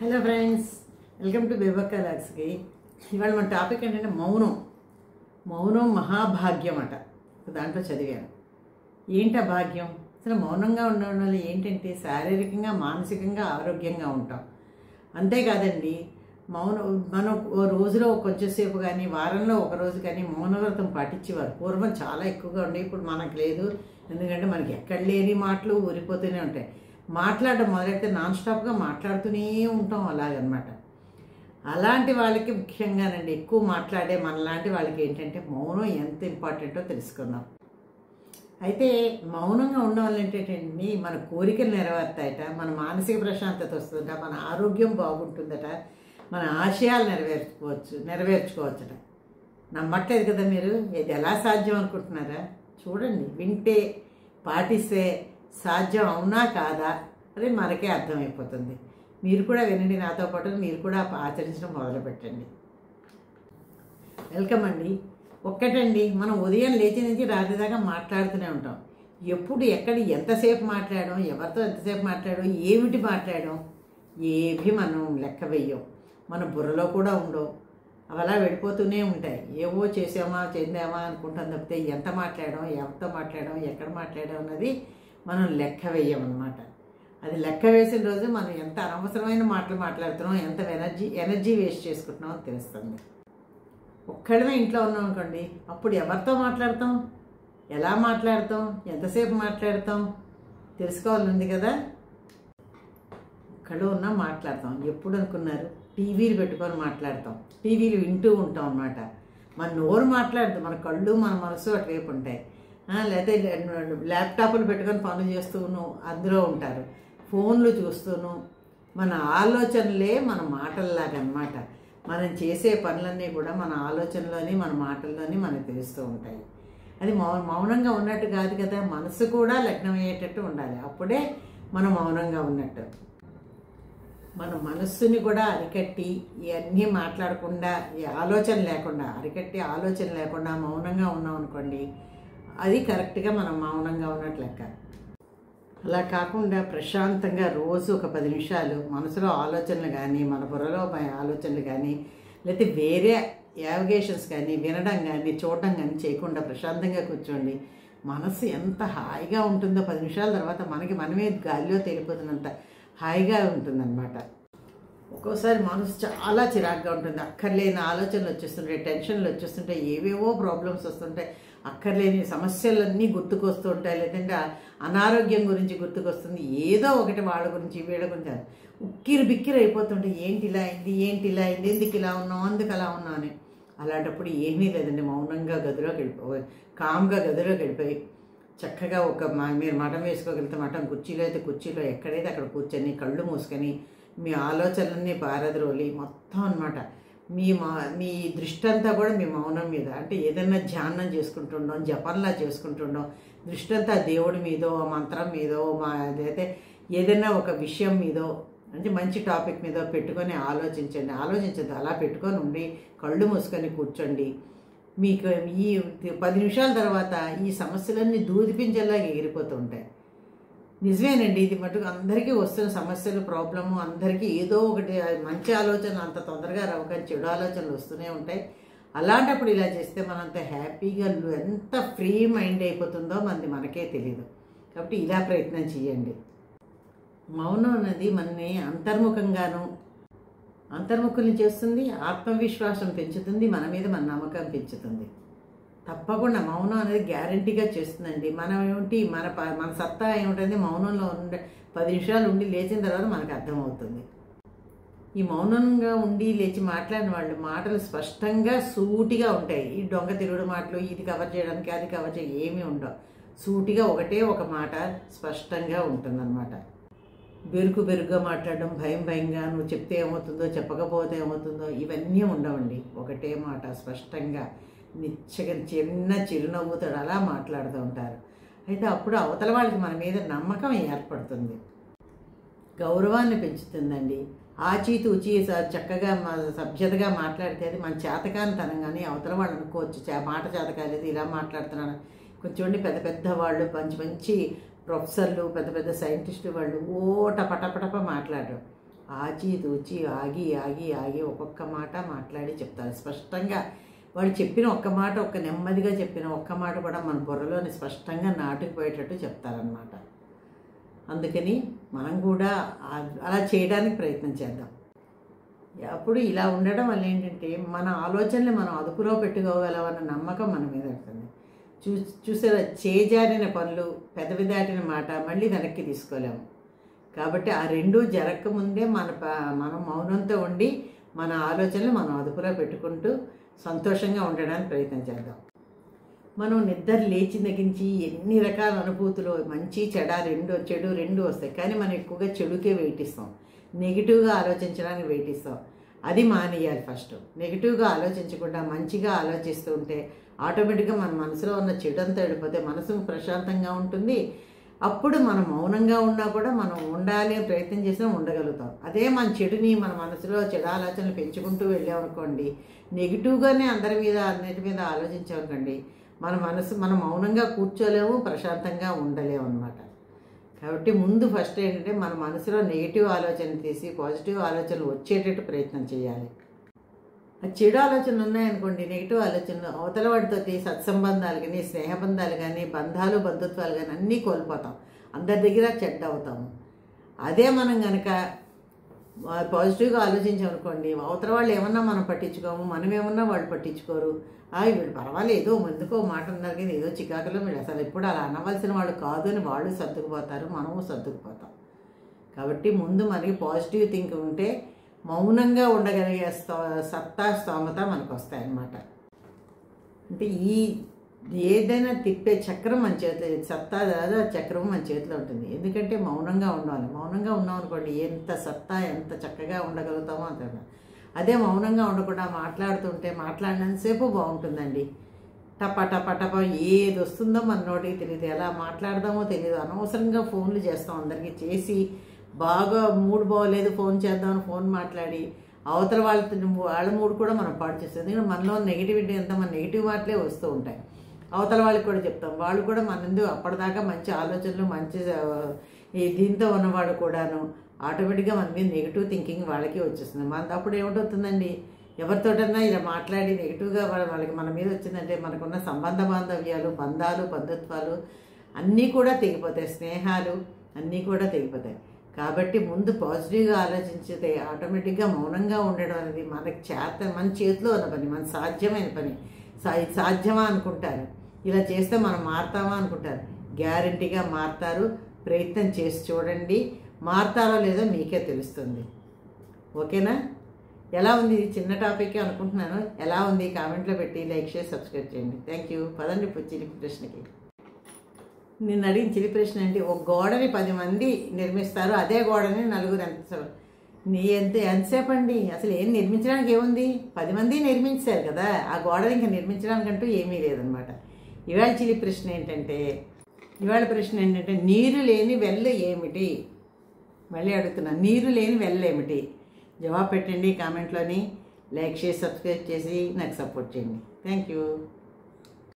Hello friends, welcome to Bebakka లాగ్స్కి. ఇవాళ మన టాపిక్ ఏంటంటే మౌనం. మౌనం మహాభాగ్యం అట. దాంట్లో చదివాను. ఏంటా భాగ్యం? అసలు మౌనంగా ఉండడం వల్ల ఏంటంటే శారీరకంగా మానసికంగా ఆరోగ్యంగా ఉంటాం. అంతేకాదండి, మనం రోజులో కొంచెంసేపు కానీ వారంలో ఒకరోజు కానీ మౌనవ్రతం పాటించేవారు. పూర్వం చాలా ఎక్కువగా ఉండే, ఇప్పుడు మనకు లేదు. ఎందుకంటే మనకి ఎక్కడ లేని మాటలు ఊరిపోతూనే ఉంటాయి. మాట్లాడడం మొదలెడితే నాన్ స్టాప్గా మాట్లాడుతూనే ఉంటాం అలాగనమాట. అలాంటి వాళ్ళకి ముఖ్యంగానండి, ఎక్కువ మాట్లాడే మనలాంటి వాళ్ళకి ఏంటంటే మౌనం ఎంత ఇంపార్టెంటో తెలుసుకుందాం. అయితే మౌనంగా ఉండడం వల్ల ఏంటంటే మన కోరికలు నెరవేరుతాయట, మన మానసిక ప్రశాంతత వస్తుందట, మన ఆరోగ్యం బాగుంటుందట, మన ఆశయాలు నెరవేర్చుకోవచ్చట. నమ్మట్లేదు కదా మీరు? ఇది ఎలా సాధ్యం అనుకుంటున్నారా? చూడండి, వింటే పాటిస్తే సాధ్యం అవునా కాదా అది మనకే అర్థమైపోతుంది. మీరు కూడా వినండి, నాతో పాటు మీరు కూడా ఆచరించడం మొదలుపెట్టండి. వెల్కమ్ అండి. ఒక్కటండి, మనం ఉదయం లేచి నుంచి రాత్రి దాకా మాట్లాడుతూనే ఉంటాం. ఎప్పుడు ఎక్కడ ఎంతసేపు మాట్లాడడం, ఎవరితో ఎంతసేపు మాట్లాడడం, ఏమిటి మాట్లాడడం, ఏవి మనం లెక్క వెయ్యం. మన బుర్రలో కూడా ఉండవు. అవి అలా వెళ్ళిపోతూనే ఉంటాయి. ఏవో చేసామా చెందామా అనుకుంటాం తప్పితే ఎంత మాట్లాడడం, ఎవరితో మాట్లాడడం, ఎక్కడ మాట్లాడడం అన్నది మనం లెక్క వేయమన్నమాట. అది లెక్క వేసిన రోజు మనం ఎంత అనవసరమైన మాటలు మాట్లాడుతున్నాం, ఎంత ఎనర్జీ వేస్ట్ చేసుకుంటున్నామో తెలుస్తుంది. ఒక్కడమే ఇంట్లో ఉన్నాం అనుకోండి, అప్పుడు ఎవరితో మాట్లాడతాం, ఎలా మాట్లాడతాం, ఎంతసేపు మాట్లాడతాం తెలుసుకోవాలని ఉంది కదా. ఒక్కడు ఉన్నా మాట్లాడతాం. ఎప్పుడు అనుకున్నారు? టీవీలు పెట్టుకొని మాట్లాడతాం, టీవీలు వింటూ ఉంటాం అన్నమాట. మన నోరు మాట్లాడదు, మన కళ్ళు మన మనసు అటువైపు ఉంటాయి. లేకపోతే ల్యాప్టాప్లు పెట్టుకొని పనులు చేస్తూను అందులో ఉంటారు, ఫోన్లు చూస్తూను. మన ఆలోచనలే మన మాటల్లాగనమాట. మనం చేసే పనులన్నీ కూడా మన ఆలోచనలోని మన మాటల్లోని మనకు తెలుస్తూ ఉంటాయి. అది మౌనంగా ఉన్నట్టు కాదు కదా. మనసు కూడా లగ్నం అయ్యేటట్టు ఉండాలి, అప్పుడే మనం మౌనంగా ఉన్నట్టు. మన మనస్సుని కూడా అరికట్టి ఇవన్నీ మాట్లాడకుండా, ఆలోచన లేకుండా మౌనంగా ఉన్నాం అనుకోండి, అది కరెక్ట్గా మనం మౌనంగా ఉన్నట్లు లెక్క. అలా కాకుండా ప్రశాంతంగా రోజు ఒక 10 నిమిషాలు మనసులో ఆలోచనలు కానీ, మన బుర్రలో ఆలోచనలు కానీ, లేకపోతే వేరే యావిగేషన్స్ కానీ వినడం కానీ చూడడం కానీ చేయకుండా ప్రశాంతంగా కూర్చోండి. మనసు ఎంత హాయిగా ఉంటుందో 10 నిమిషాల తర్వాత మనమే గాలిలో తేలిపోతున్నంత హాయిగా ఉంటుందన్నమాట. ఒక్కోసారి మనసు చాలా చిరాగ్గా ఉంటుంది. అక్కర్లేని ఆలోచనలు వచ్చేస్తుంటాయి, టెన్షన్లు వచ్చేస్తుంటాయి, ఏవేవో ప్రాబ్లమ్స్ వస్తుంటాయి, అక్కర్లేని సమస్యలన్నీ గుర్తుకొస్తూ ఉంటాయి, లేదంటే అనారోగ్యం గురించి గుర్తుకొస్తుంది, ఏదో ఒకటి వాళ్ళ గురించి వీళ్ళ గురించి ఉక్కిరి బిక్కిరి అయిపోతుంటే ఏంటి ఇలా అయింది, ఎందుకు ఇలా ఉన్నాం, అందుకు అలా ఉన్నాం అని. అలాంటప్పుడు ఏమీ లేదండి, మౌనంగా కామ్గా గదిలోకి వెళ్ళిపోయి చక్కగా మీరు మఠం వేసుకోగలిగితే మఠం, కుర్చీలో అయితే కుర్చీలో, ఎక్కడైతే అక్కడ కూర్చొని కళ్ళు మూసుకొని మీ ఆలోచనలన్నీ పారద్రోలి మొత్తం అనమాట. మీ దృష్టి అంతా కూడా మీ మౌనం మీద, అంటే ఏదైనా ధ్యానం చేసుకుంటుండం, జపంలా చేసుకుంటుండం, దృష్టి అంతా దేవుడి మీదో, మంత్రం మీదో, అదైతే ఏదైనా ఒక విషయం మీదో, అంటే మంచి టాపిక్ మీదో పెట్టుకొని ఆలోచించండి. అలా పెట్టుకొని ఉండి కళ్ళు మూసుకొని కూర్చోండి. మీకు ఈ 10 నిమిషాల తర్వాత ఈ సమస్యలన్నీ దూదిపించేలాగా ఎగిరిపోతూ ఉంటాయి. నిజమేనండి, ఇది మటుకు అందరికీ వస్తున్న సమస్యలు, ప్రాబ్లము అందరికీ ఏదో ఒకటి. మంచి ఆలోచన అంత తొందరగా రావు, కానీ చెడు ఆలోచనలు వస్తూనే ఉంటాయి. అలాంటప్పుడు ఇలా చేస్తే మనంత హ్యాపీగా ఎంత ఫ్రీ మైండ్ అయిపోతుందో మనకే తెలియదు. కాబట్టి ఇలా ప్రయత్నం చేయండి. మౌనం అనేది మనని అంతర్ముఖుల్ని చేస్తుంది, ఆత్మవిశ్వాసం పెంచుతుంది, మన మీద మన నమ్మకం పెంచుతుంది. తప్పకుండా మౌనం అనేది గ్యారంటీగా చేస్తుందండి. మన సత్తా ఏమిటంటే మౌనంలో 10 నిమిషాలు ఉండి లేచిన తర్వాత మనకు అర్థమవుతుంది. ఈ మౌనంగా ఉండి లేచి మాట్లాడిన వాళ్ళు మాటలు స్పష్టంగా సూటిగా ఉంటాయి. ఈ దొంగ తిరుగుడు మాటలు, ఇది కవర్ చేయడానికి అది కవర్ చేయ ఏమీ ఉండవు. సూటిగా ఒకటే ఒక మాట స్పష్టంగా ఉంటుందన్నమాట. బెరుకుగా మాట్లాడడం, భయంగా, నువ్వు చెప్తే ఏమవుతుందో, చెప్పకపోతే ఏమవుతుందో, ఇవన్నీ ఉండవండి. ఒకటే మాట స్పష్టంగా నిచ్చగా చిన్న చిరునవ్వుతో అలా మాట్లాడుతూ ఉంటారు. అయితే అప్పుడు అవతల వాళ్ళకి మన మీద నమ్మకం ఏర్పడుతుంది, గౌరవాన్ని పెంచుతుందండి. ఆచితూచి చక్కగా సభ్యతగా మాట్లాడితే అది మన చేతకానితనం, కానీ అవతల వాళ్ళు అనుకోవచ్చు మాట చేతకాలేదు ఇలా మాట్లాడుతున్నాను. కొంచెం పెద్ద వాళ్ళు మంచి ప్రొఫెసర్లు, పెద్ద సైంటిస్టులు వాళ్ళు టపటపటప మాట్లాడరు. ఆచితూచి ఆగి ఆగి ఆగి ఒక్కొక్క మాట మాట్లాడి చెప్తారు స్పష్టంగా. వాడు చెప్పిన ఒక్క మాట, ఒక్క నెమ్మదిగా చెప్పిన ఒక్క మాట కూడా మన బుర్రలోని స్పష్టంగా నాటుకుపోయేటట్టు చెప్తారనమాట. అందుకని మనం కూడా అలా చేయడానికి ప్రయత్నం చేద్దాం. అప్పుడు ఇలా ఉండడం వల్ల ఏంటంటే మన ఆలోచనలు మనం అదుపులో పెట్టుకోగలమన్న నమ్మకం మన మీద ఉంటుంది. చూసారా, చేజారిన పనులు, పెదవి దాటిన మాట మళ్ళీ వెనక్కి తీసుకోలేము. కాబట్టి ఆ రెండూ జరగకముందే మనం మౌనంతో ఉండి మన ఆలోచనలు మనం అదుపులో పెట్టుకుంటూ సంతోషంగా ఉండడానికి ప్రయత్నం చేద్దాం. మనం నిద్ర లేచిన దగ్గర నుంచి ఎన్ని రకాల అనుభూతులు, మంచి చెడు రెండు వస్తాయి. కానీ మనం ఎక్కువగా చెడుకే వెయిట్ ఇస్తాం, నెగిటివ్గా ఆలోచించడానికి వెయిట్ ఇస్తాం. అది మానేయాలి. ఫస్ట్ నెగిటివ్గా ఆలోచించకుండా మంచిగా ఆలోచిస్తూ ఉంటే ఆటోమేటిక్గా మన మనసులో ఉన్న చెడు అంతా వెళ్ళిపోతే మనసు ప్రశాంతంగా ఉంటుంది. అప్పుడు మనం మౌనంగా ఉన్నా కూడా మనం ఉండాలి అని ప్రయత్నం చేసినా ఉండగలుగుతాం. అదే మన చెడుని మన మనసులో చెడు ఆలోచనలు పెంచుకుంటూ వెళ్ళామనుకోండి, నెగిటివ్గానే అన్నిటి మీద ఆలోచించామనుకోండి, మనం మౌనంగా కూర్చోలేము, ప్రశాంతంగా ఉండలేము అన్నమాట. కాబట్టి ముందు ఫస్ట్ ఏంటంటే మన మనసులో నెగిటివ్ ఆలోచన తీసి పాజిటివ్ ఆలోచనలు వచ్చేటట్టు ప్రయత్నం చేయాలి. ఆ చెడు ఆలోచనలు ఉన్నాయనుకోండి, నెగిటివ్ ఆలోచనలు, అవతల వాడితో సత్సంబంధాలు కానీ, స్నేహబంధాలు కానీ, బంధుత్వాలు కానీ అన్నీ కోల్పోతాం, అందరి దగ్గర చెడ్డ అవుతాము. అదే మనం కనుక పాజిటివ్గా ఆలోచించామనుకోండి, అవతల వాళ్ళు ఏమన్నా మనం పట్టించుకోము, మనం ఏమన్నా వాళ్ళు పట్టించుకోరు. వీళ్ళు పర్వాలేదు, ముందుకో మాట ఉన్నారు కానీ ఏదో చికాకులో వీళ్ళు అసలు ఎప్పుడు అలా అనవలసిన వాళ్ళు కాదు అని వాళ్ళు సర్దుకుపోతారు, మనము సర్దుకుపోతాం. కాబట్టి ముందు మనకి పాజిటివ్ థింకింగ్ ఉంటే మౌనంగా ఉండగలిగే సత్తా స్తోమత మనకు వస్తాయన్నమాట. అంటే ఏదైనా తిప్పే చక్రం మన చేతిలో, చక్రం మన చేతిలో ఉంటుంది. ఎందుకంటే మౌనంగా ఉండాలి. మౌనంగా ఉన్నాం అనుకోండి, ఎంత చక్కగా ఉండగలుగుతామో అంత. అదే మౌనంగా ఉండకుండా మాట్లాడుతుంటే మాట్లాడినంతసేపు బాగుంటుందండి. టపా టపా టపా ఏది వస్తుందో మన నోటికి తెలియదు, ఎలా మాట్లాడదామో తెలియదు. అనవసరంగా ఫోన్లు చేస్తాం, అందరికీ చేసి బాగా మూడ్ బాగోలేదు ఫోన్ చేద్దామని ఫోన్ మాట్లాడి అవతల వాళ్ళ మూడు కూడా మనం పాడు చేస్తాం. ఎందుకంటే మనలో నెగిటివిటీ అంతా మన నెగిటివ్ మాటలే వస్తూ ఉంటాయి. అవతల వాళ్ళకి కూడా చెప్తాం, వాళ్ళు కూడా మన అప్పటిదాకా మంచి ఆలోచనలు, మంచి దీంతో ఉన్నవాడు కూడాను ఆటోమేటిక్గా మన మీద నెగిటివ్ థింకింగ్ వాళ్ళకి వచ్చేస్తుంది. అప్పుడు ఏమిటవుతుందండి, ఎవరితోటన్నా ఇలా మాట్లాడి నెగిటివ్గా వాళ్ళకి మన మీద వచ్చిందంటే మనకున్న బాంధవ్యాలు, బంధుత్వాలు అన్నీ కూడా తెగిపోతాయి, స్నేహాలు అన్నీ కూడా తెగిపోతాయి. కాబట్టి ముందు పాజిటివ్గా ఆలోచించితే ఆటోమేటిక్గా మౌనంగా ఉండడం అనేది మన చేతిలో ఉన్న పని, మన సాధ్యమైన పని. సాధ్యమా అనుకుంటారు, ఇలా చేస్తే మనం మారుతామా అనుకుంటారు. గ్యారంటీగా మారుతారు. ప్రయత్నం చేసి చూడండి, మారుతారో లేదో మీకే తెలుస్తుంది. ఓకేనా? ఎలా ఉంది? చిన్న టాపిక్ అనుకుంటున్నాను. ఎలా ఉంది కామెంట్లో పెట్టి లైక్ చేసి సబ్స్క్రైబ్ చేయండి. Thank you. పదండి చిలిపి ప్రశ్నకి. నేను అడిగిన చిలిపి ప్రశ్న ఏంటి, ఒక గోడని 10 మంది నిర్మిస్తారు, అదే గోడని నలుగురు ఎంతసేపు అండి? అసలు ఏం నిర్మించడానికి ఏముంది? 10 మంది నిర్మించారు కదా, ఆ గోడని ఇంకా నిర్మించడానికంటూ ఏమీ లేదనమాట. ఇవాళ చిలిపి ప్రశ్న ఏంటంటే నీరు లేని వెల్ల ఏమిటి? మళ్ళీ అడుగుతున్నా, నీరు లేని వెల్ల ఏమిటి? జవాబు పెట్టండి కామెంట్లోని. లైక్ చేసి సబ్స్క్రైబ్ చేసి నాకు సపోర్ట్ చేయండి. Thank you.